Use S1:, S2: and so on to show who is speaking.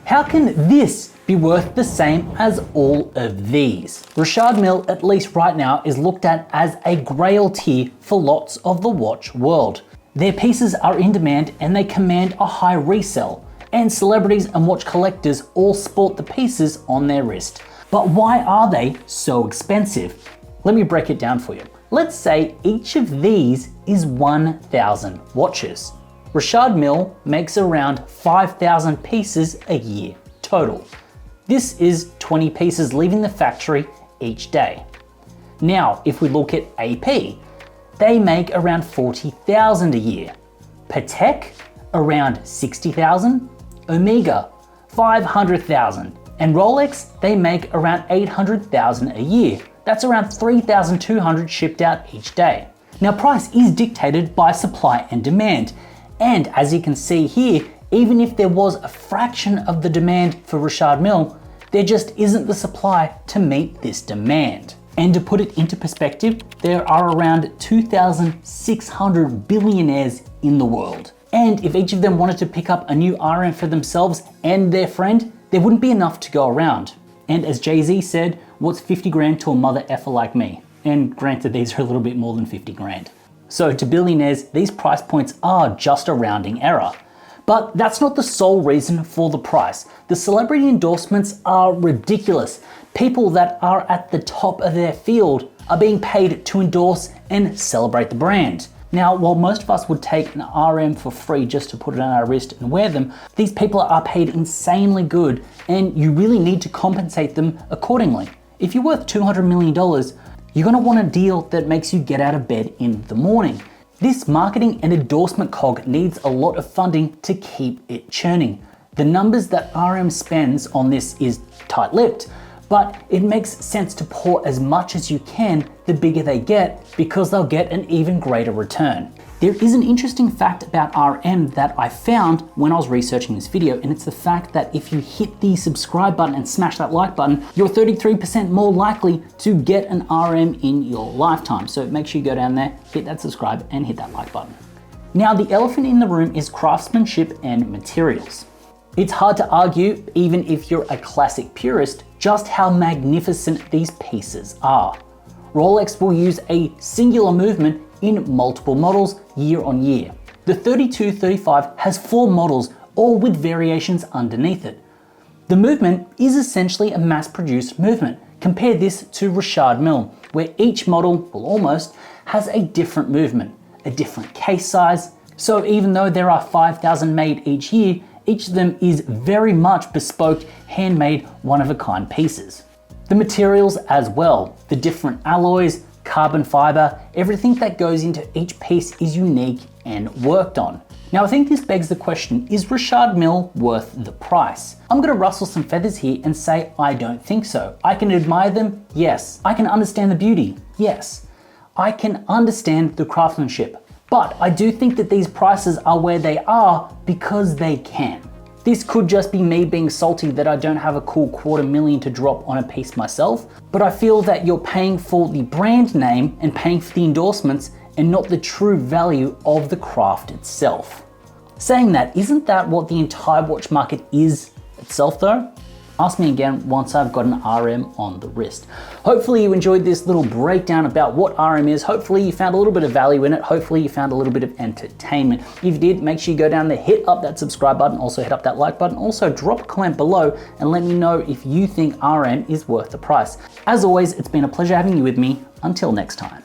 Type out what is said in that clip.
S1: How can this be worth the same as all of these? Richard Mille, at least right now, is looked at as a grail tier for lots of the watch world. Their pieces are in demand and they command a high resale, and celebrities and watch collectors all sport the pieces on their wrist. But why are they so expensive? Let me break it down for you. Let's say each of these is 1,000 watches. Richard Mille makes around 5,000 pieces a year total. This is 20 pieces leaving the factory each day. Now, if we look at AP, they make around 40,000 a year. Patek, around 60,000. Omega, 500,000. And Rolex, they make around 800,000 a year. That's around 3,200 shipped out each day. Now, price is dictated by supply and demand. And as you can see here, even if there was a fraction of the demand for Richard Mille, there just isn't the supply to meet this demand. And to put it into perspective, there are around 2,600 billionaires in the world. And if each of them wanted to pick up a new RM for themselves and their friend, there wouldn't be enough to go around. And as Jay-Z said, what's 50 grand to a mother effer like me? And granted, these are a little bit more than 50 grand. So to billionaires, these price points are just a rounding error. But that's not the sole reason for the price. The celebrity endorsements are ridiculous. People that are at the top of their field are being paid to endorse and celebrate the brand. Now, while most of us would take an RM for free just to put it on our wrist and wear them, these people are paid insanely good, and you really need to compensate them accordingly. If you're worth $200 million, you're gonna want a deal that makes you get out of bed in the morning. This marketing and endorsement cog needs a lot of funding to keep it churning. The numbers that RM spends on this is tight-lipped, but it makes sense to pour as much as you can the bigger they get, because they'll get an even greater return. There is an interesting fact about RM that I found when I was researching this video, and it's the fact that if you hit the subscribe button and smash that like button, you're 33% more likely to get an RM in your lifetime. So make sure you go down there, hit that subscribe, and hit that like button. Now, the elephant in the room is craftsmanship and materials. It's hard to argue, even if you're a classic purist, just how magnificent these pieces are. Rolex will use a singular movement in multiple models year on year. The 3235 has 4 models, all with variations underneath it. The movement is essentially a mass-produced movement. Compare this to Richard Mille, where each model, well almost, has a different movement, a different case size. So even though there are 5,000 made each year, each of them is very much bespoke, handmade, one-of-a-kind pieces. The materials as well, the different alloys, carbon fiber, everything that goes into each piece is unique and worked on. Now, I think this begs the question, is Richard Mille worth the price? I'm gonna rustle some feathers here and say I don't think so. I can admire them, yes. I can understand the beauty, yes. I can understand the craftsmanship, but I do think that these prices are where they are because they can. This could just be me being salty that I don't have a cool $250,000 to drop on a piece myself, but I feel that you're paying for the brand name and paying for the endorsements and not the true value of the craft itself. Saying that, isn't that what the entire watch market is itself though? Ask me again once I've got an RM on the wrist. Hopefully you enjoyed this little breakdown about what RM is. Hopefully you found a little bit of value in it. Hopefully you found a little bit of entertainment. If you did, make sure you go down there, hit up that subscribe button, also hit up that like button. Also drop a comment below and let me know if you think RM is worth the price. As always, it's been a pleasure having you with me. Until next time.